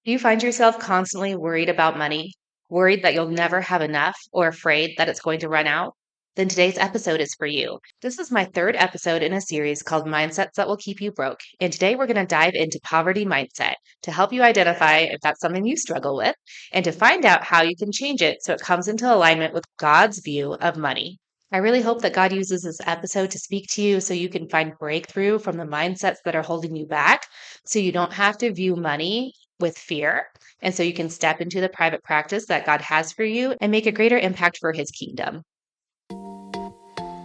Do you find yourself constantly worried about money? Worried that you'll never have enough or afraid that it's going to run out? Then today's episode is for you. This is my third episode in a series called Mindsets That Will Keep You Broke. And today we're going to dive into poverty mindset to help you identify if that's something you struggle with and to find out how you can change it so it comes into alignment with God's view of money. I really hope that God uses this episode to speak to you so you can find breakthrough from the mindsets that are holding you back so you don't have to view money with fear. And so you can step into the private practice that God has for you and make a greater impact for his kingdom.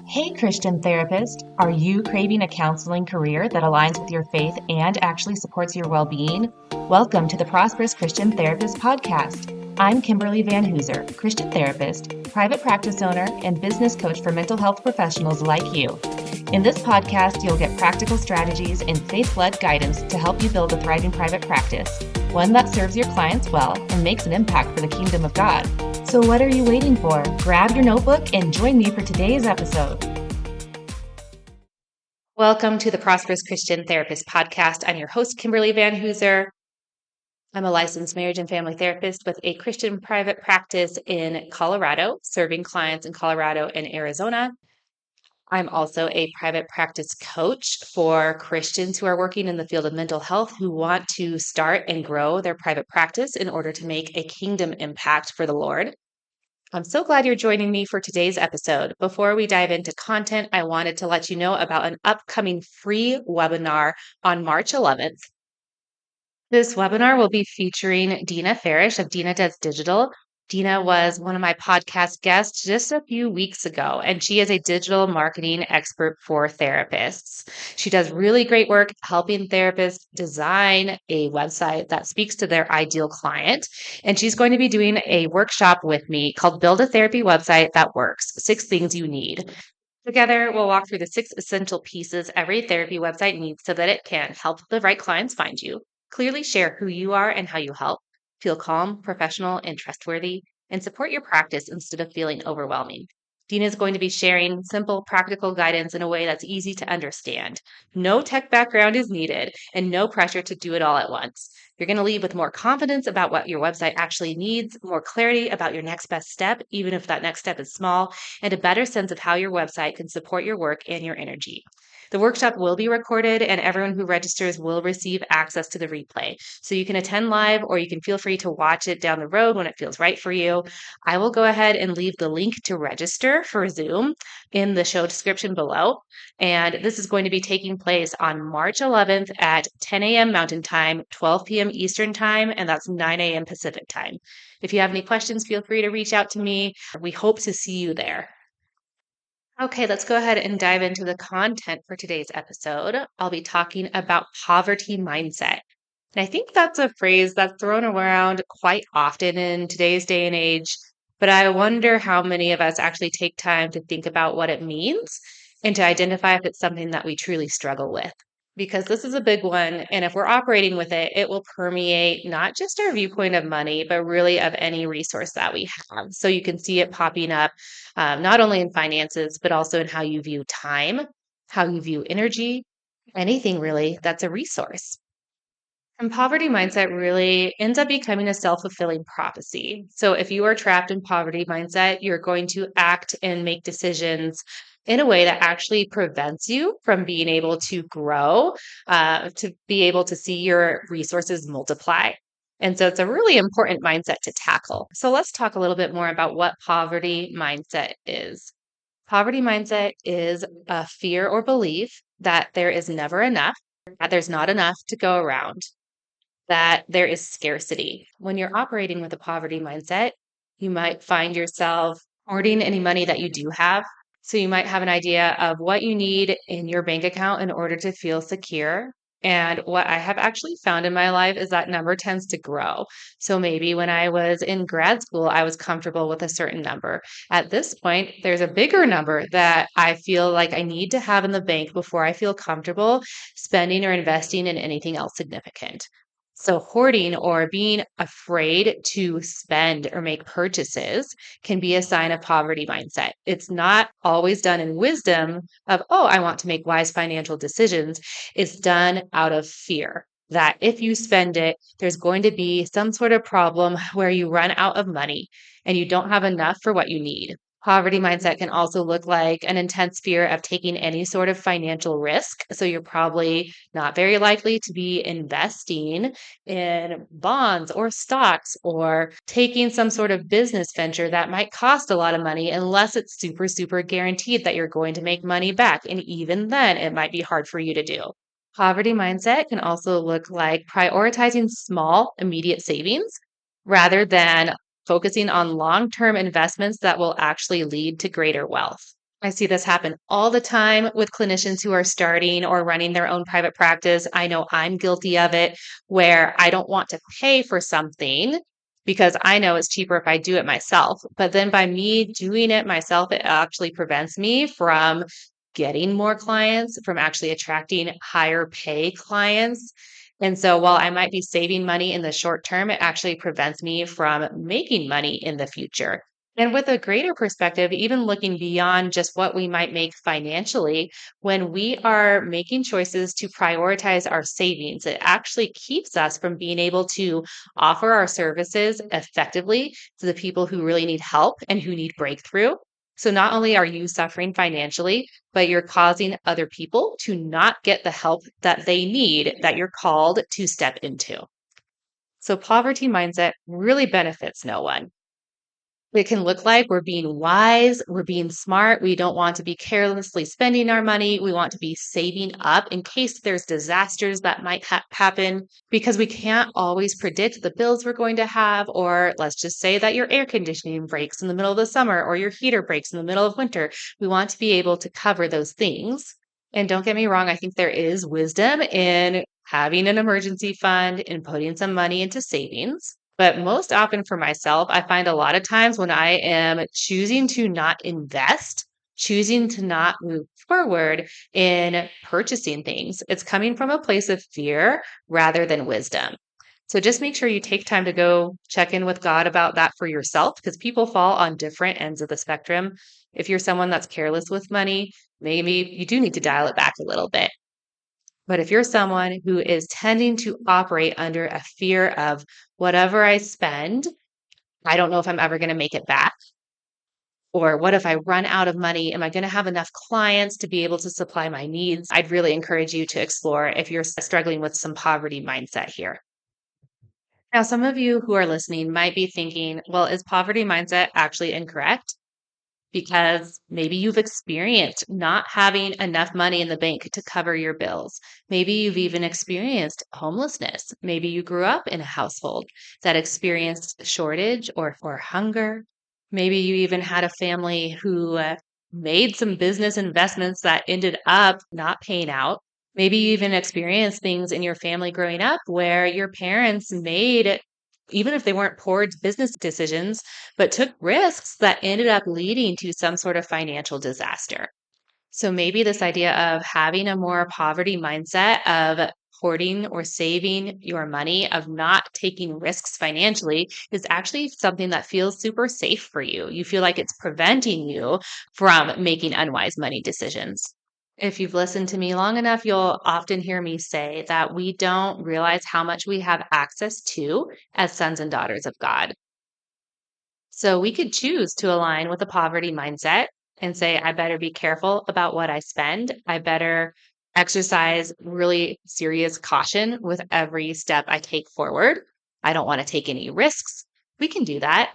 Hey, Christian therapist, are you craving a counseling career that aligns with your faith and actually supports your well being? Welcome to the Prosperous Christian Therapist Podcast. I'm Kimberly Van Hooser, Christian therapist, private practice owner, and business coach for mental health professionals like you. In this podcast, you'll get practical strategies and faith-led guidance to help you build a thriving private practice, one that serves your clients well and makes an impact for the kingdom of God. So what are you waiting for? Grab your notebook and join me for today's episode. Welcome to the Prosperous Christian Therapist Podcast. I'm your host, Kimberly Van Hooser. I'm a licensed marriage and family therapist with a Christian private practice in Colorado, serving clients in Colorado and Arizona. I'm also a private practice coach for Christians who are working in the field of mental health who want to start and grow their private practice in order to make a kingdom impact for the Lord. I'm so glad you're joining me for today's episode. Before we dive into content, I wanted to let you know about an upcoming free webinar on March 11th. This webinar will be featuring Dina Farish of Dina Does Digital. Dina was one of my podcast guests just a few weeks ago, and she is a digital marketing expert for therapists. She does really great work helping therapists design a website that speaks to their ideal client. And she's going to be doing a workshop with me called Build a Therapy Website That Works, 6 Things You Need. Together, we'll walk through the 6 essential pieces every therapy website needs so that it can help the right clients find you, clearly share who you are and how you help, feel calm, professional, and trustworthy, and support your practice instead of feeling overwhelming. Dina is going to be sharing simple, practical guidance in a way that's easy to understand. No tech background is needed and no pressure to do it all at once. You're going to leave with more confidence about what your website actually needs, more clarity about your next best step, even if that next step is small, and a better sense of how your website can support your work and your energy. The workshop will be recorded and everyone who registers will receive access to the replay. So you can attend live or you can feel free to watch it down the road when it feels right for you. I will go ahead and leave the link to register for Zoom in the show description below. And this is going to be taking place on March 11th at 10 a.m. Mountain Time, 12 p.m. Eastern Time, and that's 9 a.m. Pacific Time. If you have any questions, feel free to reach out to me. We hope to see you there. Okay, let's go ahead and dive into the content for today's episode. I'll be talking about poverty mindset. And I think that's a phrase that's thrown around quite often in today's day and age, but I wonder how many of us actually take time to think about what it means and to identify if it's something that we truly struggle with. Because this is a big one. And if we're operating with it, it will permeate not just our viewpoint of money, but really of any resource that we have. So you can see it popping up not only in finances, but also in how you view time, how you view energy, anything really that's a resource. And poverty mindset really ends up becoming a self-fulfilling prophecy. So if you are trapped in poverty mindset, you're going to act and make decisions in a way that actually prevents you from being able to grow, to be able to see your resources multiply. And so it's a really important mindset to tackle. So let's talk a little bit more about what poverty mindset is. Poverty mindset is a fear or belief that there is never enough, that there's not enough to go around, that there is scarcity. When you're operating with a poverty mindset, you might find yourself hoarding any money that you do have. So you might have an idea of what you need in your bank account in order to feel secure. And what I have actually found in my life is that number tends to grow. So maybe when I was in grad school, I was comfortable with a certain number. At this point, there's a bigger number that I feel like I need to have in the bank before I feel comfortable spending or investing in anything else significant. So, hoarding or being afraid to spend or make purchases can be a sign of poverty mindset. It's not always done in wisdom of, oh, I want to make wise financial decisions. It's done out of fear. that if you spend it, there's going to be some sort of problem where you run out of money and you don't have enough for what you need. Poverty mindset can also look like an intense fear of taking any sort of financial risk. So you're probably not very likely to be investing in bonds or stocks or taking some sort of business venture that might cost a lot of money unless it's super, super guaranteed that you're going to make money back. And even then, it might be hard for you to do. Poverty mindset can also look like prioritizing small, immediate savings rather than focusing on long term investments that will actually lead to greater wealth. I see this happen all the time with clinicians who are starting or running their own private practice. I know I'm guilty of it where I don't want to pay for something because I know it's cheaper if I do it myself. But then by me doing it myself, it actually prevents me from getting more clients, from actually attracting higher pay clients. And so while I might be saving money in the short term, it actually prevents me from making money in the future. And with a greater perspective, even looking beyond just what we might make financially, when we are making choices to prioritize our savings, it actually keeps us from being able to offer our services effectively to the people who really need help and who need breakthrough. So not only are you suffering financially, but you're causing other people to not get the help that they need that you're called to step into. So poverty mindset really benefits no one. It can look like we're being wise, we're being smart. We don't want to be carelessly spending our money. We want to be saving up in case there's disasters that might happen because we can't always predict the bills we're going to have. Or let's just say that your air conditioning breaks in the middle of the summer or your heater breaks in the middle of winter. We want to be able to cover those things. And don't get me wrong, I think there is wisdom in having an emergency fund and putting some money into savings. But most often for myself, I find a lot of times when I am choosing to not invest, choosing to not move forward in purchasing things, it's coming from a place of fear rather than wisdom. So just make sure you take time to go check in with God about that for yourself because people fall on different ends of the spectrum. If you're someone that's careless with money, maybe you do need to dial it back a little bit. But if you're someone who is tending to operate under a fear of whatever I spend, I don't know if I'm ever going to make it back. Or what if I run out of money? Am I going to have enough clients to be able to supply my needs? I'd really encourage you to explore if you're struggling with some poverty mindset here. Now, some of you who are listening might be thinking, well, is poverty mindset actually incorrect? Because maybe you've experienced not having enough money in the bank to cover your bills. Maybe you've even experienced homelessness. Maybe you grew up in a household that experienced shortage or hunger. Maybe you even had a family who made some business investments that ended up not paying out. Maybe you even experienced things in your family growing up where your parents made, even if they weren't poor business decisions, but took risks that ended up leading to some sort of financial disaster. So maybe this idea of having a more poverty mindset of hoarding or saving your money, of not taking risks financially, is actually something that feels super safe for you. You feel like it's preventing you from making unwise money decisions. If you've listened to me long enough, you'll often hear me say that we don't realize how much we have access to as sons and daughters of God. So we could choose to align with a poverty mindset and say, I better be careful about what I spend. I better exercise really serious caution with every step I take forward. I don't want to take any risks. We can do that.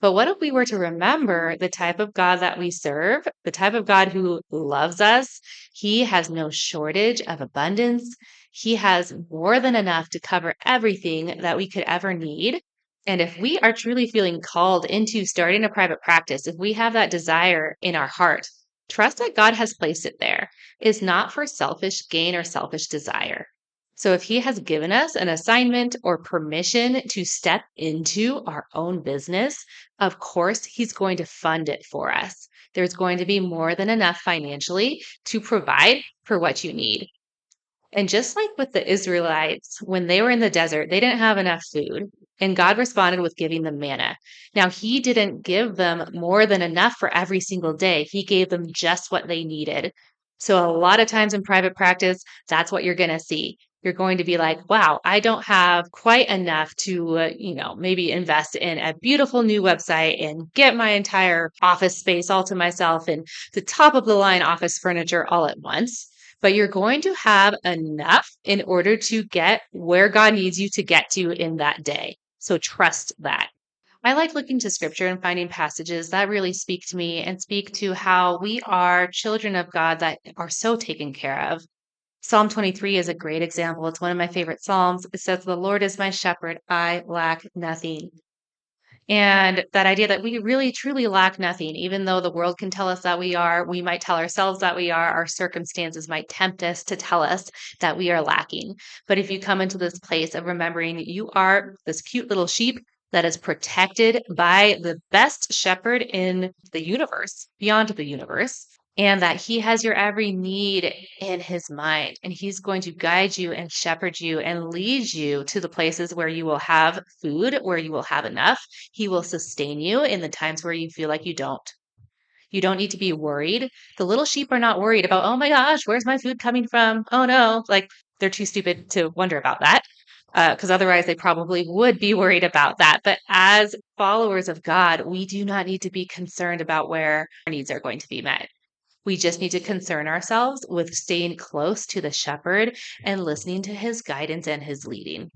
But what if we were to remember the type of God that we serve, the type of God who loves us? He has no shortage of abundance. He has more than enough to cover everything that we could ever need. And if we are truly feeling called into starting a private practice, if we have that desire in our heart, trust that God has placed it there. It's not for selfish gain or selfish desire. So if he has given us an assignment or permission to step into our own business, of course, he's going to fund it for us. There's going to be more than enough financially to provide for what you need. And just like with the Israelites, when they were in the desert, they didn't have enough food. And God responded with giving them manna. Now, he didn't give them more than enough for every single day. He gave them just what they needed. So, a lot of times in private practice, that's what you're going to see. You're going to be like, wow, I don't have quite enough to, maybe invest in a beautiful new website and get my entire office space all to myself and the top of the line office furniture all at once. But you're going to have enough in order to get where God needs you to get to in that day. So trust that. I like looking to scripture and finding passages that really speak to me and speak to how we are children of God that are so taken care of. Psalm 23 is a great example. It's one of my favorite Psalms. It says, "The Lord is my shepherd, I lack nothing." And that idea that we really truly lack nothing, even though the world can tell us that we are, we might tell ourselves that we are, our circumstances might tempt us to tell us that we are lacking. But if you come into this place of remembering you are this cute little sheep that is protected by the best shepherd in the universe, beyond the universe, and that he has your every need in his mind, and he's going to guide you and shepherd you and lead you to the places where you will have food, where you will have enough. He will sustain you in the times where you feel like you don't. You don't need to be worried. The little sheep are not worried about, oh my gosh, where's my food coming from? Oh no, like they're too stupid to wonder about that. Because otherwise, they probably would be worried about that. But as followers of God, we do not need to be concerned about where our needs are going to be met. We just need to concern ourselves with staying close to the shepherd and listening to his guidance and his leading.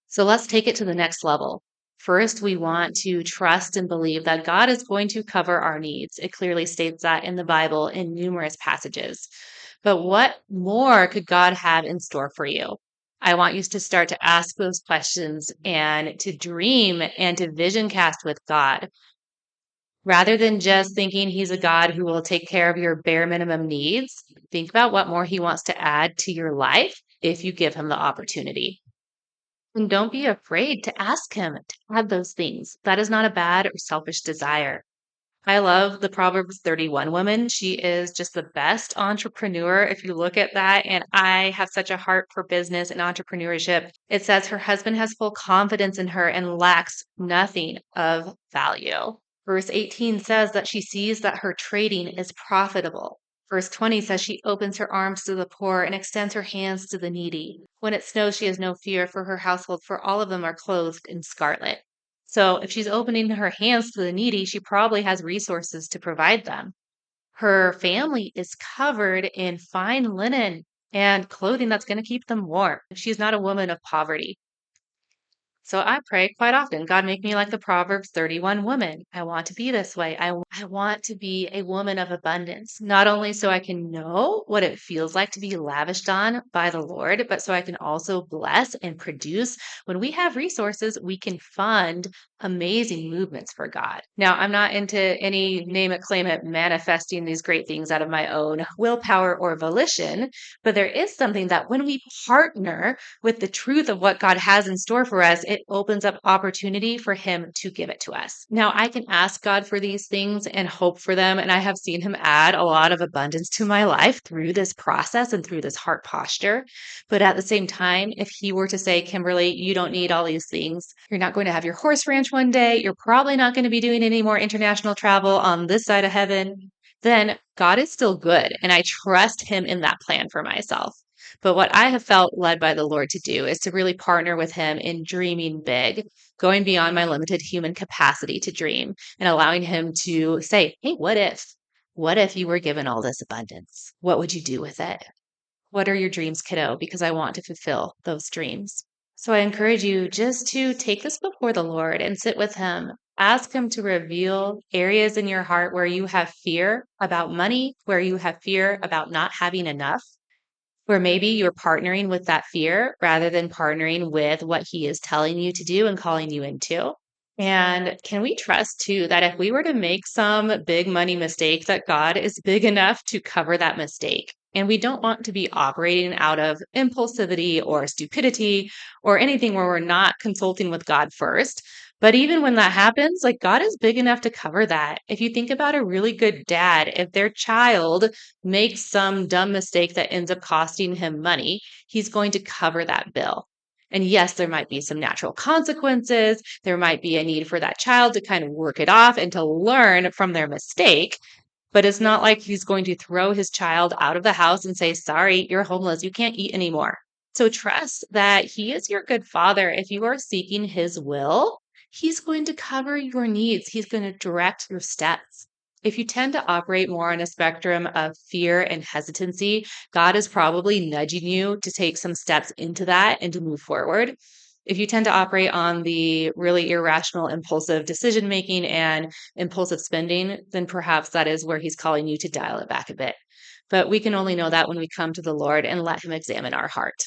So let's take it to the next level. First, we want to trust and believe that God is going to cover our needs. It clearly states that in the Bible in numerous passages. But what more could God have in store for you? I want you to start to ask those questions and to dream and to vision cast with God. Rather than just thinking he's a God who will take care of your bare minimum needs, think about what more he wants to add to your life if you give him the opportunity. And don't be afraid to ask him to add those things. That is not a bad or selfish desire. I love the Proverbs 31 woman. She is just the best entrepreneur. If you look at that, and I have such a heart for business and entrepreneurship, it says her husband has full confidence in her and lacks nothing of value. Verse 18 says that she sees that her trading is profitable. Verse 20 says she opens her arms to the poor and extends her hands to the needy. When it snows, she has no fear for her household, for all of them are clothed in scarlet. So if she's opening her hands to the needy, she probably has resources to provide them. Her family is covered in fine linen and clothing that's going to keep them warm. She's not a woman of poverty. So I pray quite often, God, make me like the Proverbs 31 woman. I want to be this way. I want to be a woman of abundance, not only so I can know what it feels like to be lavished on by the Lord, but so I can also bless and produce. When we have resources, we can fund amazing movements for God. Now, I'm not into any name it, claim it, manifesting these great things out of my own willpower or volition, but there is something that when we partner with the truth of what God has in store for us, it opens up opportunity for Him to give it to us. Now, I can ask God for these things and hope for them. And I have seen Him add a lot of abundance to my life through this process and through this heart posture. But at the same time, if He were to say, Kimberly, you don't need all these things, you're not going to have your horse ranch one day, you're probably not going to be doing any more international travel on this side of heaven, then God is still good. And I trust Him in that plan for myself. But what I have felt led by the Lord to do is to really partner with Him in dreaming big, going beyond my limited human capacity to dream and allowing Him to say, hey, what if? What if you were given all this abundance? What would you do with it? What are your dreams, kiddo? Because I want to fulfill those dreams. So I encourage you just to take this before the Lord and sit with Him. Ask Him to reveal areas in your heart where you have fear about money, where you have fear about not having enough, where maybe you're partnering with that fear rather than partnering with what He is telling you to do and calling you into. And can we trust too that if we were to make some big money mistake, that God is big enough to cover that mistake? And we don't want to be operating out of impulsivity or stupidity or anything where we're not consulting with God first. But even when that happens, like God is big enough to cover that. If you think about a really good dad, if their child makes some dumb mistake that ends up costing him money, he's going to cover that bill. And yes, there might be some natural consequences. There might be a need for that child to kind of work it off and to learn from their mistake. But it's not like he's going to throw his child out of the house and say, sorry, you're homeless. You can't eat anymore. So trust that He is your good Father. If you are seeking His will, He's going to cover your needs, He's going to direct your steps. If you tend to operate more on a spectrum of fear and hesitancy, God is probably nudging you to take some steps into that and to move forward. If you tend to operate on the really irrational, impulsive decision making and impulsive spending, then perhaps that is where He's calling you to dial it back a bit. But we can only know that when we come to the Lord and let Him examine our heart.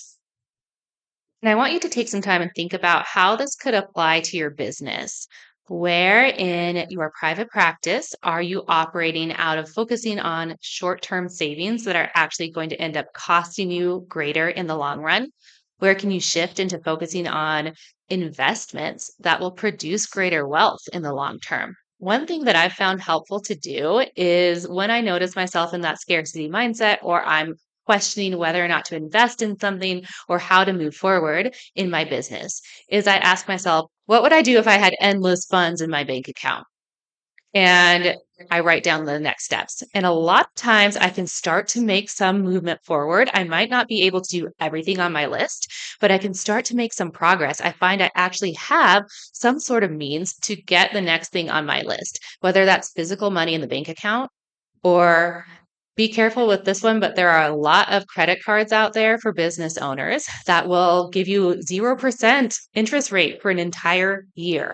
And I want you to take some time and think about how this could apply to your business. Where in your private practice are you operating out of focusing on short term savings that are actually going to end up costing you greater in the long run? Where can you shift into focusing on investments that will produce greater wealth in the long term? One thing that I've found helpful to do is when I notice myself in that scarcity mindset, or I'm questioning whether or not to invest in something or how to move forward in my business, is I ask myself, what would I do if I had endless funds in my bank account? And I write down the next steps. And a lot of times I can start to make some movement forward. I might not be able to do everything on my list, but I can start to make some progress. I find I actually have some sort of means to get the next thing on my list, whether that's physical money in the bank account or be careful with this one, but there are a lot of credit cards out there for business owners that will give you 0% interest rate for an entire year.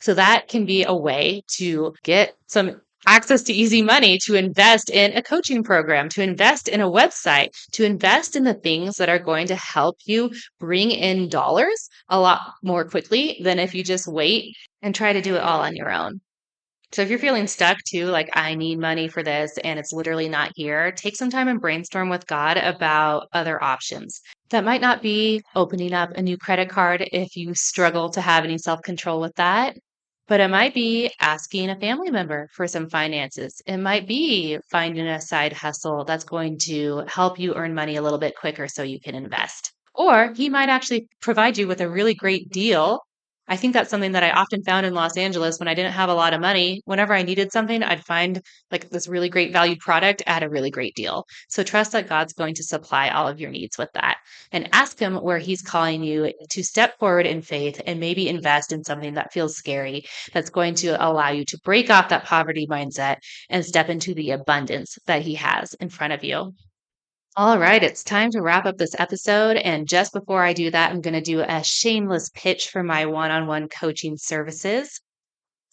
So that can be a way to get some access to easy money to invest in a coaching program, to invest in a website, to invest in the things that are going to help you bring in dollars a lot more quickly than if you just wait and try to do it all on your own. So if you're feeling stuck too, like I need money for this and it's literally not here, take some time and brainstorm with God about other options. That might not be opening up a new credit card if you struggle to have any self control with that, but it might be asking a family member for some finances. It might be finding a side hustle that's going to help you earn money a little bit quicker so you can invest. Or he might actually provide you with a really great deal. I think that's something that I often found in Los Angeles when I didn't have a lot of money. Whenever I needed something, I'd find like this really great valued product at a really great deal. So trust that God's going to supply all of your needs with that, and ask Him where He's calling you to step forward in faith and maybe invest in something that feels scary, that's going to allow you to break off that poverty mindset and step into the abundance that He has in front of you. All right, it's time to wrap up this episode. And just before I do that, I'm going to do a shameless pitch for my one on one coaching services.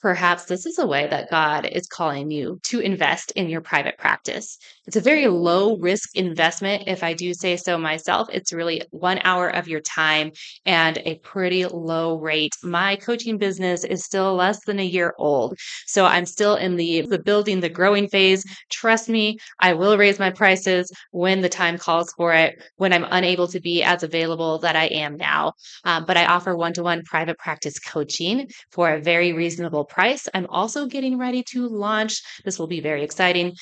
Perhaps this is a way that God is calling you to invest in your private practice. It's a very low risk investment, if I do say so myself. It's really 1 hour of your time and a pretty low rate. My coaching business is still less than a year old. So I'm still in the building, the growing phase. Trust me, I will raise my prices when the time calls for it, when I'm unable to be as available that I am now. But I offer one-to-one private practice coaching for a very reasonable price. I'm also getting ready to launch, this will be very exciting,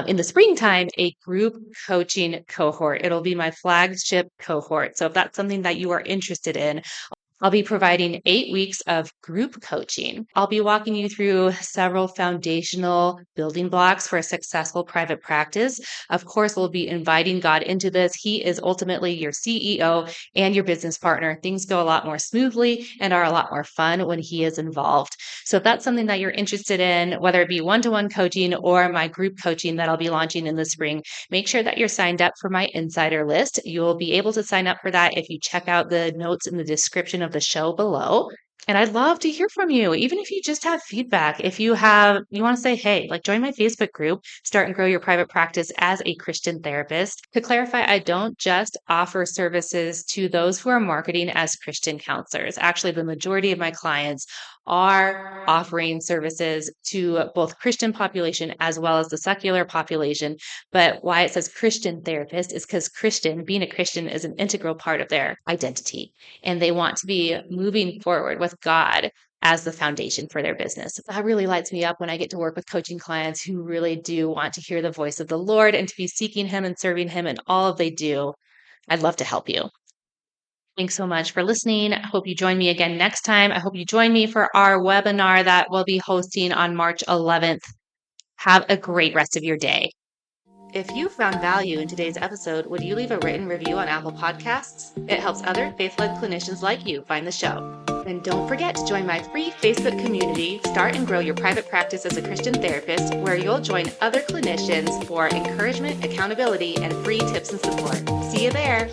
in the springtime, a group coaching cohort. It'll be my flagship cohort. So if that's something that you are interested in, I'll be providing 8 weeks of group coaching. I'll be walking you through several foundational building blocks for a successful private practice. Of course, we'll be inviting God into this. He is ultimately your CEO and your business partner. Things go a lot more smoothly and are a lot more fun when He is involved. So if that's something that you're interested in, whether it be one-to-one coaching or my group coaching that I'll be launching in the spring, make sure that you're signed up for my insider list. You'll be able to sign up for that if you check out the notes in the description of the show below. And I'd love to hear from you, even if you just have feedback. If you want to say, hey, like join my Facebook group, start and grow your private practice as a Christian therapist. To clarify, I don't just offer services to those who are marketing as Christian counselors. Actually, the majority of my clients are offering services to both Christian population as well as the secular population. But why it says Christian therapist is because being a Christian is an integral part of their identity. And they want to be moving forward with God as the foundation for their business. That really lights me up when I get to work with coaching clients who really do want to hear the voice of the Lord and to be seeking Him and serving Him in all they do. I'd love to help you. Thanks so much for listening. I hope you join me again next time. I hope you join me for our webinar that we'll be hosting on March 11th. Have a great rest of your day. If you found value in today's episode, would you leave a written review on Apple Podcasts? It helps other faith-led clinicians like you find the show. And don't forget to join my free Facebook community, Start and Grow Your Private Practice as a Christian Therapist, where you'll join other clinicians for encouragement, accountability, and free tips and support. See you there.